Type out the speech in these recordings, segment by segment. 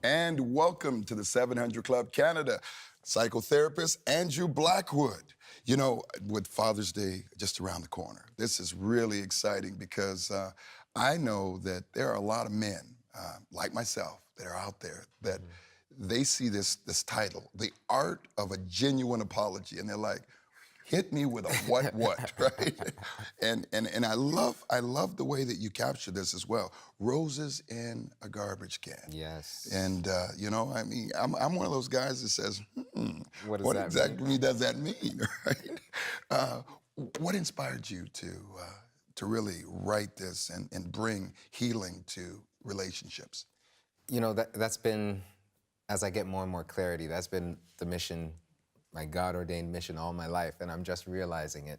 And welcome to the 700 Club Canada. Psychotherapist Andrew Blackwood. You know, with Father's Day just around the corner, this is really exciting because I know that there are a lot of men like myself that are out there that they see this title, The Art of a Genuine Apology, and they're like, hit me with a what, right? And I love the way that you capture this as well. Roses in a garbage can. Yes. And you know, I mean, I'm one of those guys that says, What does what that exactly mean? does that mean, right? Uh, what inspired you to really write this and bring healing to relationships? You know, that's been, as I get more and more clarity, that's been the mission, my God-ordained mission all my life, and I'm just realizing it.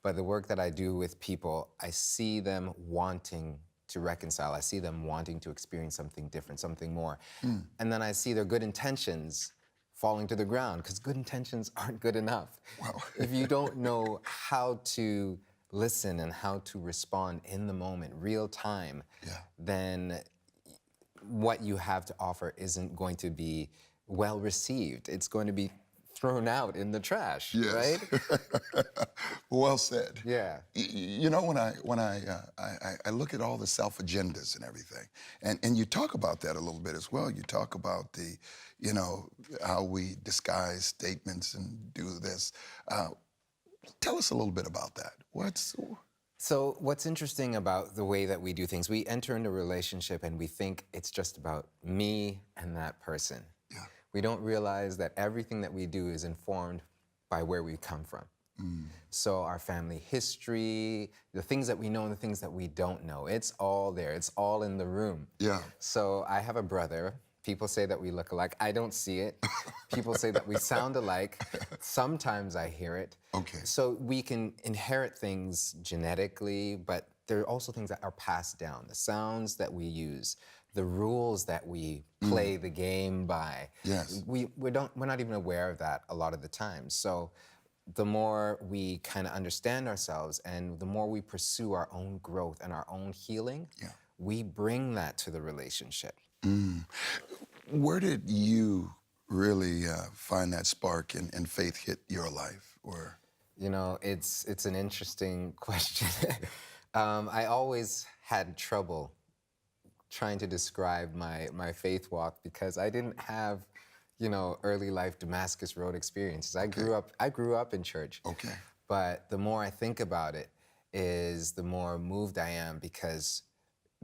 But the work that I do with people, I see them wanting to reconcile. I see them wanting to experience something different, something more. And then I see their good intentions falling to the ground, because good intentions aren't good enough. Wow. If you don't know how to listen and how to respond in the moment, real time, Yeah. then what you have to offer isn't going to be well received. It's going to be thrown out in the trash, Yes. right? Well said. Yeah. You know, when I look at all the self agendas and everything, and you talk about that a little bit as well. You talk about the, you know, how we disguise statements and do this. Tell us a little bit about that. So what's interesting about the way that we do things, we enter into a relationship and we think it's just about me and that person. Yeah. We don't realize that everything that we do is informed by where we come from. So our family history, the things that we know and the things that we don't know, it's all there. It's all in the room. Yeah. So I have a brother. People say that we look alike. I don't see it. People say that we sound alike. Sometimes I hear it. Okay. So we can inherit things genetically, but there are also things that are passed down. The sounds that we use, the rules that we play the game by. Yes. We're not even aware of that a lot of the time. So the more we kind of understand ourselves and the more we pursue our own growth and our own healing, we bring that to the relationship. Where did you really find that spark and faith hit your life? Or You know, it's an interesting question. I always had trouble trying to describe my faith walk because I didn't have, you know, early life Damascus Road experiences. I grew up in church. Okay. But the more I think about it is the more moved I am because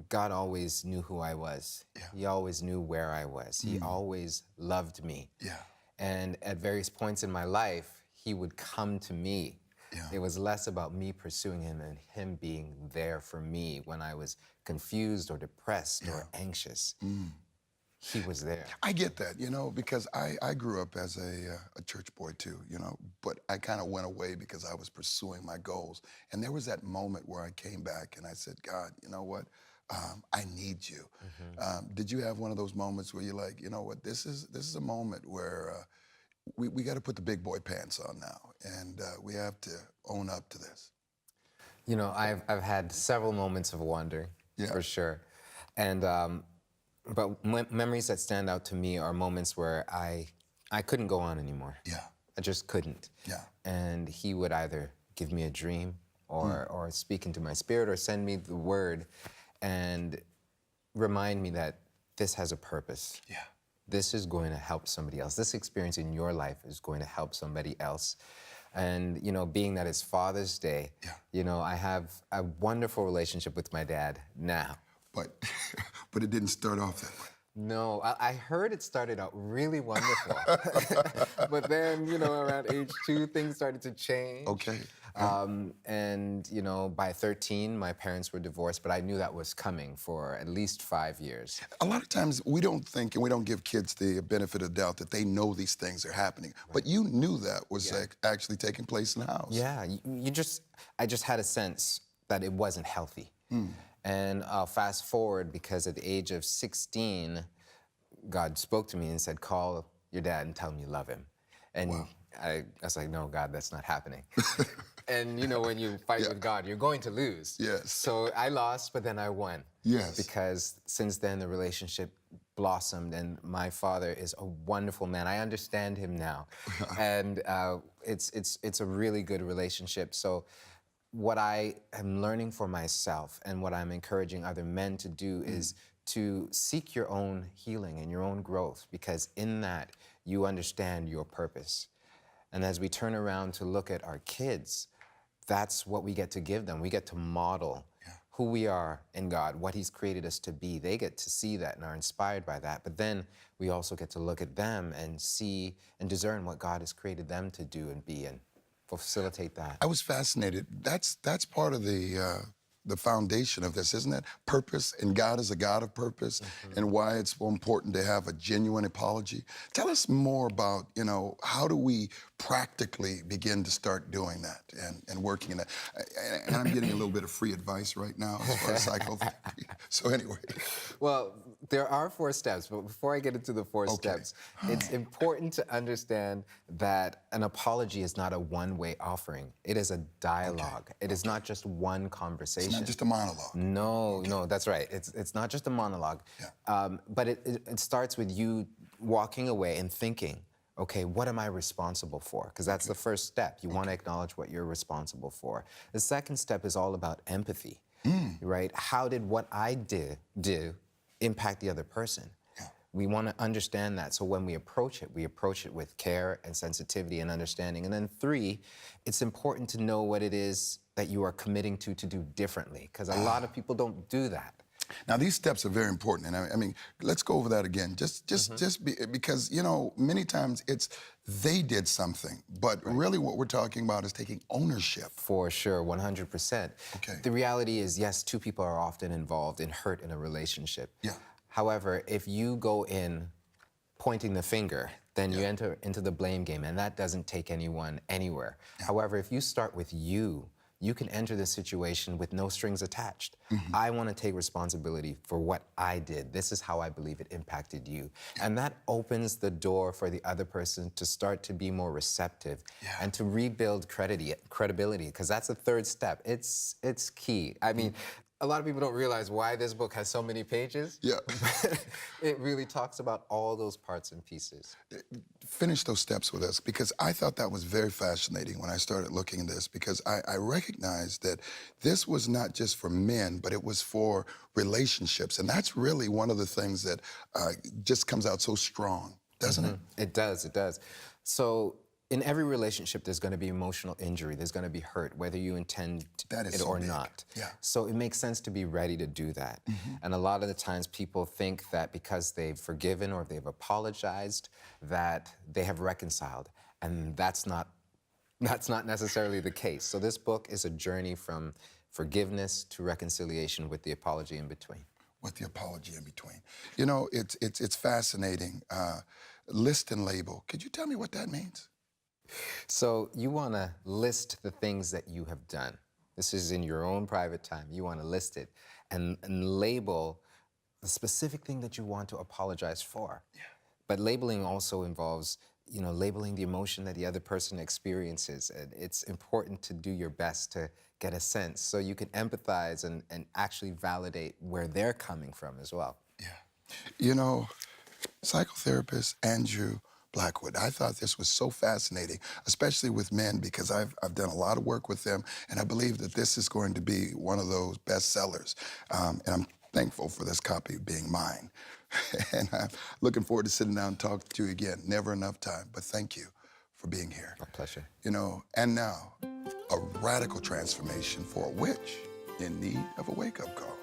God always knew who I was. Yeah. He always knew where I was. He always loved me. Yeah. And at various points in my life, he would come to me. Yeah. It was less about me pursuing him and him being there for me when I was confused or depressed or anxious. He was there. I get that, you know, because I grew up as a church boy too, you know, but I kind of went away because I was pursuing my goals. And there was that moment where I came back and I said, God, you know what? I need you. Did you have one of those moments where you're like, you know what, this is a moment where we got to put the big boy pants on now, and we have to own up to this? You know, I've had several moments of wonder, for sure. And but memories that stand out to me are moments where I couldn't go on anymore. Yeah. I just couldn't. Yeah. And he would either give me a dream or speak into my spirit or send me the word and remind me that this has a purpose. Yeah. This is going to help somebody else. This experience in your life is going to help somebody else. And, you know, being that it's Father's Day, you know, I have a wonderful relationship with my dad now. But it didn't start off that way. No, I heard it started out really wonderful. But then, you know, around age 2, things started to change. Okay. And, you know, by 13, my parents were divorced, but I knew that was coming for at least 5 years. A lot of times we don't think and we don't give kids the benefit of the doubt that they know these things are happening. But you knew that was actually taking place in the house. Yeah, I just had a sense that it wasn't healthy. And I'll fast forward because at the age of 16, God spoke to me and said, call your dad and tell him you love him. And I was like, no, God, that's not happening. And you know, when you fight with God, you're going to lose. Yes. So I lost, but then I won. Yes. Because since then, the relationship blossomed, and my father is a wonderful man. I understand him now, and it's a really good relationship. So what I am learning for myself and what I'm encouraging other men to do is to seek your own healing and your own growth, because in that you understand your purpose. And as we turn around to look at our kids, that's what we get to give them. We get to model who we are in God, what He's created us to be. They get to see that and are inspired by that. But then we also get to look at them and see and discern what God has created them to do and be, and facilitate that. I was fascinated. That's part of the foundation of this, isn't it? Purpose, and God is a God of purpose, and why it's so important to have a genuine apology. Tell us more about, how do we practically begin to start doing that and working in that? And I'm getting a little bit of free advice right now as far as psychotherapy. So anyway. Well, there are 4 steps, but before I get into the 4 steps, it's important to understand that an apology is not a one-way offering. It is a dialogue. It is not just one conversation. It's not just a monologue. No, that's right. It's not just a monologue. But it starts with you walking away and thinking, okay, what am I responsible for? Because that's the first step. You want to acknowledge what you're responsible for. The second step is all about empathy, right? How did what I do impact the other person? We want to understand that. So when we approach it with care and sensitivity and understanding. And then 3, it's important to know what it is that you are committing to do differently, because a lot of people don't do that. Now, these steps are very important, and I mean, let's go over that again. Because many times it's they did something, but really what we're talking about is taking ownership. For sure, 100%. Okay. The reality is, yes, 2 people are often involved in hurt in a relationship. Yeah. However, if you go in pointing the finger, then you enter into the blame game, and that doesn't take anyone anywhere. However, if you start with you can enter the situation with no strings attached. I want to take responsibility for what I did. This is how I believe it impacted you. And that opens the door for the other person to start to be more receptive and to rebuild credibility, because that's the 3rd step. It's key. I mean, a lot of people don't realize why this book has so many pages. Yeah. It really talks about all those parts and pieces. Finish those steps with us, because I thought that was very fascinating when I started looking at this, because I recognized that this was not just for men, but it was for relationships. And that's really one of the things that just comes out so strong, doesn't it? It does. So in every relationship, there's going to be emotional injury. There's going to be hurt, whether you intend it or not. Yeah. So it makes sense to be ready to do that. And a lot of the times people think that because they've forgiven or they've apologized, that they have reconciled. And that's not necessarily the case. So this book is a journey from forgiveness to reconciliation with the apology in between. With the apology in between. It's fascinating. List and label. Could you tell me what that means? So you want to list the things that you have done. This is in your own private time. You want to list it and label the specific thing that you want to apologize for. But labeling also involves, labeling the emotion that the other person experiences. And it's important to do your best to get a sense so you can empathize and actually validate where they're coming from as well. Psychotherapist Andrew Blackwood. I thought this was so fascinating, especially with men, because I've done a lot of work with them, and I believe that this is going to be one of those bestsellers. And I'm thankful for this copy being mine. And I'm looking forward to sitting down and talking to you again. Never enough time, but thank you for being here. My pleasure. And now, a radical transformation for a witch in need of a wake-up call.